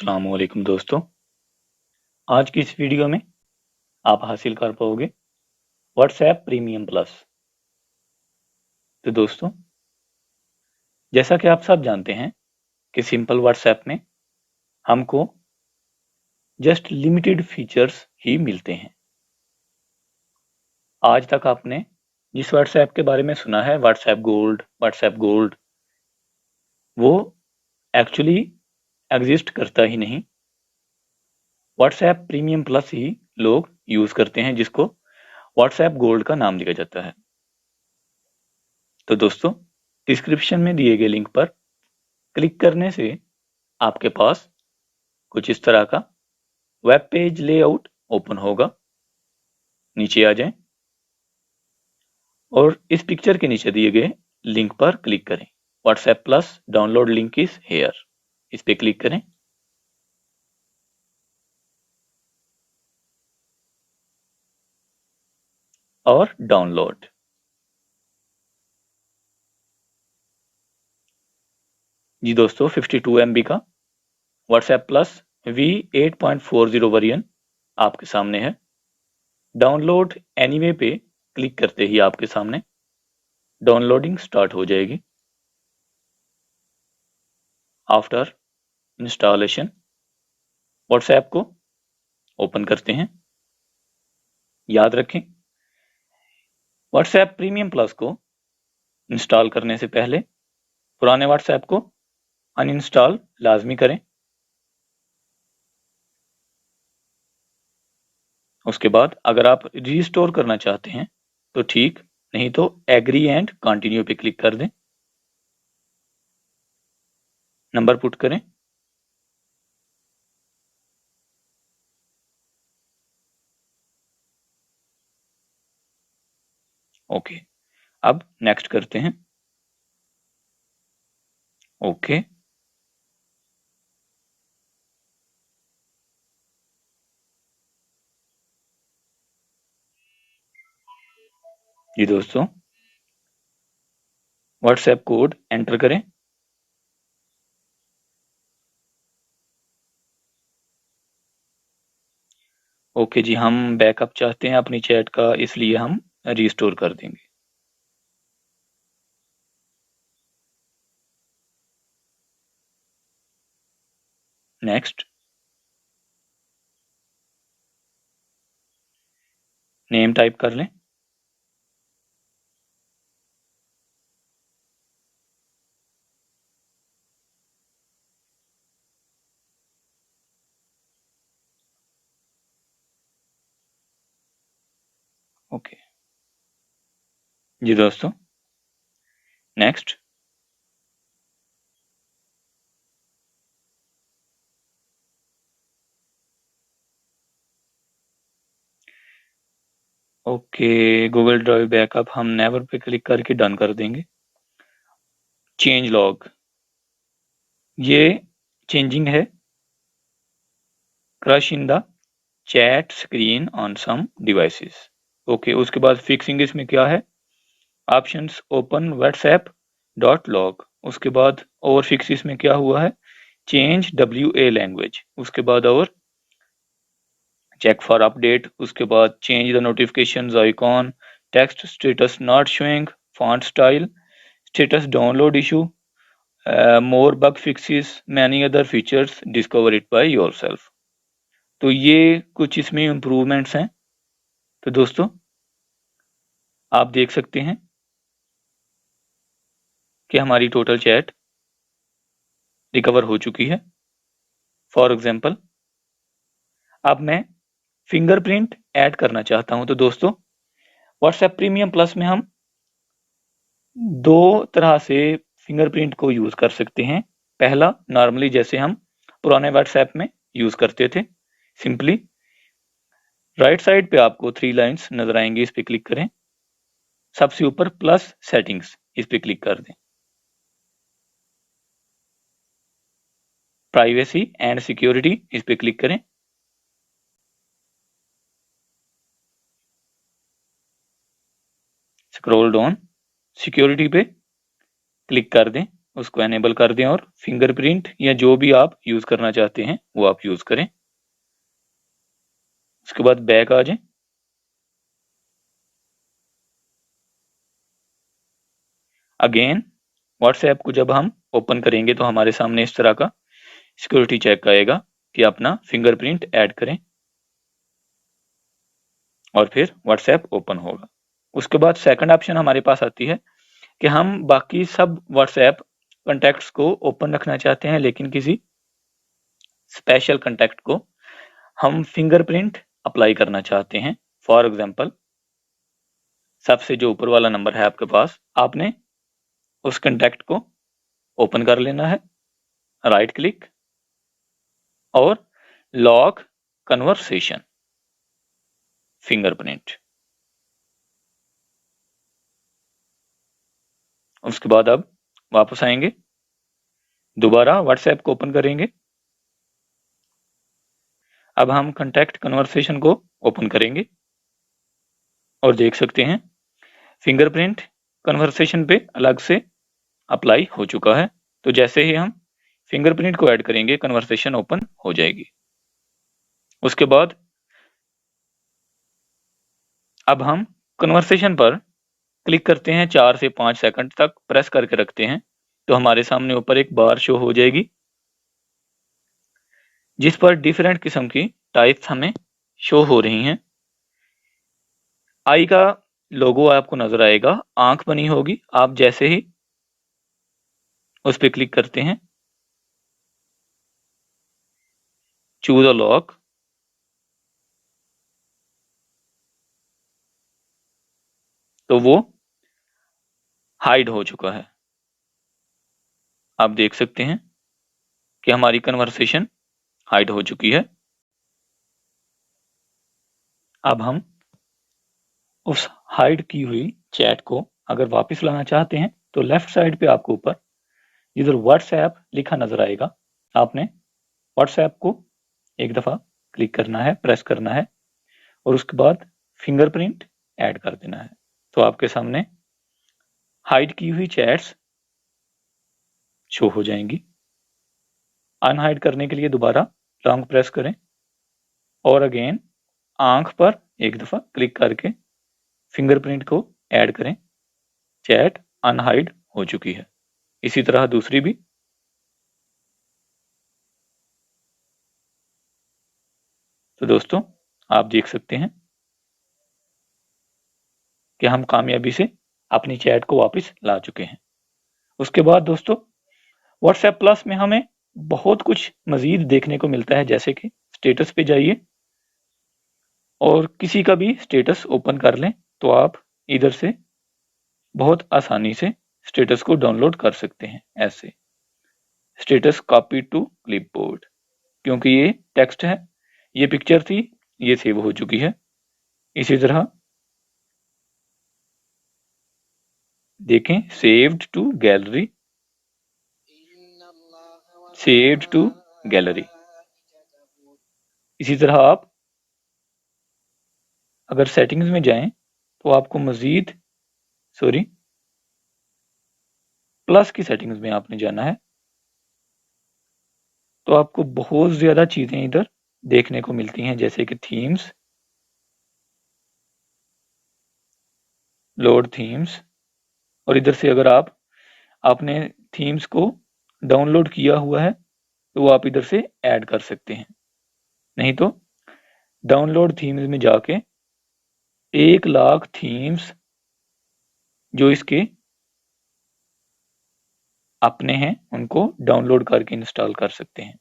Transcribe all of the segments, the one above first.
अस्सलाम वालेकुम दोस्तों। आज की इस वीडियो में आप हासिल कर पाओगे व्हाट्सएप प्रीमियम प्लस। तो दोस्तों, जैसा कि आप सब जानते हैं कि सिंपल व्हाट्सएप में हमको जस्ट लिमिटेड फीचर्स ही मिलते हैं। आज तक आपने जिस व्हाट्सएप के बारे में सुना है, व्हाट्सएप गोल्ड, वो एक्चुअली एग्जिस्ट करता ही नहीं। व्हाट्सएप प्रीमियम प्लस ही लोग यूज करते हैं, जिसको व्हाट्सएप गोल्ड का नाम दिया जाता है। तो दोस्तों, डिस्क्रिप्शन में दिए गए लिंक पर क्लिक करने से आपके पास कुछ इस तरह का वेब पेज लेआउट ओपन होगा। नीचे आ जाएं और इस पिक्चर के नीचे दिए गए लिंक पर क्लिक करें। WhatsApp plus download link is here, इस पे क्लिक करें। और डाउनलोड। जी दोस्तों, 52 MB का व्हाट्सएप प्लस V8.40 वेरिएंट आपके सामने है। डाउनलोड एनीवे पे क्लिक करते ही आपके सामने डाउनलोडिंग स्टार्ट हो जाएगी। आफ्टर इंस्टॉलेशन व्हाट्सएप को ओपन करते हैं। याद रखें, व्हाट्सएप प्रीमियम प्लस को इंस्टॉल करने से पहले पुराने व्हाट्सएप को अनइंस्टॉल लाजमी करें। उसके बाद अगर आप रीस्टोर करना चाहते हैं तो ठीक, नहीं तो एग्री एंड कंटिन्यू पे क्लिक कर दें। नंबर पुट करें। ओके, अब नेक्स्ट करते हैं। ओके, जी दोस्तों, व्हाट्सएप कोड एंटर करें। ओके जी, हम बैकअप चाहते हैं अपनी चैट का, इसलिए हम रिस्टोर कर देंगे। नेक्स्ट, नेम टाइप कर लें। ओके जी दोस्तों, next. Okay, Google drive backup हम नेवर पे क्लिक करके डन कर देंगे। चेंज लॉग, ये चेंजिंग है crash in the chat screen on some devices. Okay, उसके बाद फिक्सिंग इसमें क्या है, options open WhatsApp dot log. उसके बाद और फिक्स इसमें क्या हुआ है, चेंज WA लैंग्वेज। उसके बाद और चेक फॉर अपडेट। उसके बाद change the notification icon, text status not showing, font style, status download issue, more bug fixes, many other features, discover it by yourself. तो ये कुछ इसमें इम्प्रूवमेंट्स हैं। तो दोस्तों, आप देख सकते हैं कि हमारी टोटल चैट रिकवर हो चुकी है। फॉर एग्जांपल, अब मैं फिंगरप्रिंट ऐड करना चाहता हूं। तो दोस्तों, व्हाट्सएप प्रीमियम प्लस में हम दो तरह से फिंगरप्रिंट को यूज कर सकते हैं। पहला, नॉर्मली जैसे हम पुराने व्हाट्सएप में यूज करते थे, सिंपली राइट साइड पे आपको 3 लाइंस नजर आएंगे, इस पे क्लिक करें। सबसे ऊपर प्लस सेटिंग्स, इस पे क्लिक कर दें। प्राइवेसी एंड सिक्योरिटी, इस पे क्लिक करें। स्क्रॉल डाउन, सिक्योरिटी पे क्लिक कर दें। उसको एनेबल कर दें और फिंगरप्रिंट या जो भी आप यूज करना चाहते हैं वो आप यूज करें। उसके बाद बैक आ जाएं। अगेन व्हाट्सएप को जब हम ओपन करेंगे तो हमारे सामने इस तरह का सिक्योरिटी चेक आएगा कि अपना फिंगरप्रिंट ऐड करें और फिर व्हाट्सएप ओपन होगा। उसके बाद सेकंड ऑप्शन हमारे पास आती है कि हम बाकी सब व्हाट्सएप कॉन्टैक्ट्स को ओपन रखना चाहते हैं, लेकिन किसी स्पेशल कॉन्टैक्ट को हम फिंगरप्रिंट अप्लाई करना चाहते हैं। फॉर एग्जांपल, सबसे जो ऊपर वाला नंबर है आपके पास, आपने उस कॉन्टैक्ट को ओपन कर लेना है, राइट क्लिक और लॉक कन्वर्सेशन फिंगरप्रिंट। उसके बाद अब वापस आएंगे, दोबारा व्हाट्सएप को ओपन करेंगे। अब हम कॉन्टैक्ट कन्वर्सेशन को ओपन करेंगे और देख सकते हैं फिंगरप्रिंट कन्वर्सेशन पे अलग से अप्लाई हो चुका है। तो जैसे ही हम फिंगरप्रिंट को ऐड करेंगे कन्वर्सेशन ओपन हो जाएगी। उसके बाद अब हम कन्वर्सेशन पर क्लिक करते हैं, 4 से 5 सेकंड तक प्रेस करके रखते हैं तो हमारे सामने ऊपर एक बार शो हो जाएगी जिस पर डिफरेंट किस्म की टाइप्स हमें शो हो रही हैं। आई का लोगो आपको नजर आएगा, आंख बनी होगी। आप जैसे ही उस पर क्लिक करते हैं, चूज अ लॉक, तो वो हाइड हो चुका है। आप देख सकते हैं कि हमारी कन्वर्सेशन हाइड हो चुकी है। अब हम उस हाइड की हुई चैट को अगर वापस लाना चाहते हैं तो लेफ्ट साइड पे आपको ऊपर इधर व्हाट्सएप लिखा नजर आएगा। आपने व्हाट्सएप को एक दफा क्लिक करना है, प्रेस करना है और उसके बाद फिंगरप्रिंट ऐड कर देना है। तो आपके सामने हाइड की हुई चैट्स शो हो जाएंगी। अनहाइड करने के लिए दोबारा लॉन्ग प्रेस करें और अगेन आंख पर एक दफा क्लिक करके फिंगरप्रिंट को ऐड करें। चैट अनहाइड हो चुकी है। इसी तरह दूसरी भी। तो दोस्तों आप देख सकते हैं कि हम कामयाबी से अपनी चैट को वापस ला चुके हैं। उसके बाद दोस्तों व्हाट्सएप प्लस में हमें बहुत कुछ मजीद देखने को मिलता है, जैसे कि स्टेटस पे जाइए और किसी का भी स्टेटस ओपन कर लें तो आप इधर से बहुत आसानी से स्टेटस को डाउनलोड कर सकते हैं। ऐसे स्टेटस कॉपी टू क्लिपबोर्ड, क्योंकि ये टेक्स्ट है, ये पिक्चर थी, ये सेव हो चुकी है। इसी तरह देखें, saved to gallery, saved to gallery. इसी तरह आप अगर सेटिंग्स में जाएं तो आपको मजीद प्लस की सेटिंग्स में आपने जाना है तो आपको बहुत ज्यादा चीजें इधर देखने को मिलती हैं, जैसे कि थीम्स, लोड थीम्स। और इधर से अगर आपने थीम्स को डाउनलोड किया हुआ है तो वो आप इधर से ऐड कर सकते हैं। नहीं तो डाउनलोड थीम्स में जाके 1,00,000 थीम्स जो इसके अपने हैं उनको डाउनलोड करके इंस्टॉल कर सकते हैं।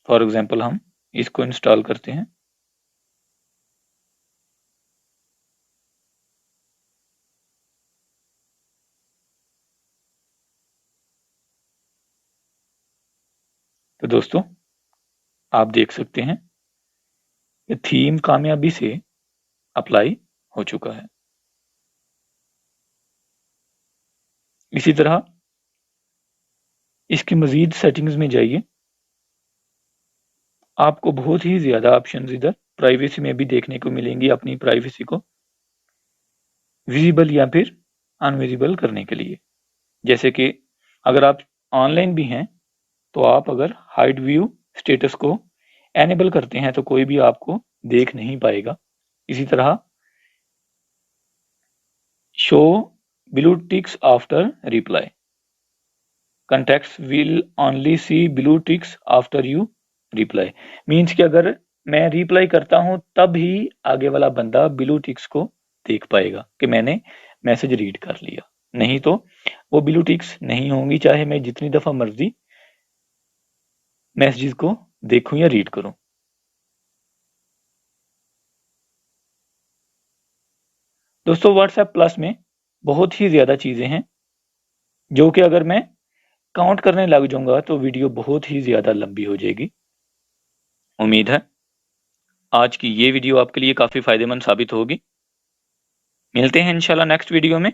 फॉर एग्जांपल हम इसको इंस्टॉल करते हैं। तो दोस्तों आप देख सकते हैं कि थीम कामयाबी से अप्लाई हो चुका है। इसी तरह इसकी मजीद सेटिंग्स में जाइए, आपको बहुत ही ज्यादा ऑप्शंस इधर प्राइवेसी में भी देखने को मिलेंगी। अपनी प्राइवेसी को विजिबल या फिर अनविजिबल करने के लिए। जैसे कि अगर आप ऑनलाइन भी हैं तो आप अगर हाइड व्यू स्टेटस को एनेबल करते हैं तो कोई भी आपको देख नहीं पाएगा। इसी तरह show blue ticks after reply, contacts will only see blue ticks after you reply। Means कि अगर मैं रिप्लाई करता हूं तब ही आगे वाला बंदा ब्लू टिक्स को देख पाएगा कि मैंने मैसेज रीड कर लिया, नहीं तो वो ब्लू टिक्स नहीं होंगी चाहे मैं जितनी दफा मर्जी मैसेजेस को देखूं या रीड करूं। दोस्तों व्हाट्सएप प्लस में बहुत ही ज्यादा चीजें हैं जो कि अगर मैं काउंट करने लग जाऊंगा तो वीडियो बहुत ही ज्यादा लंबी हो जाएगी। उम्मीद है आज की ये वीडियो आपके लिए काफी फायदेमंद साबित होगी। मिलते हैं इंशाल्लाह नेक्स्ट वीडियो में,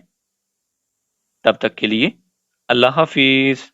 तब तक के लिए अल्लाह हाफिज।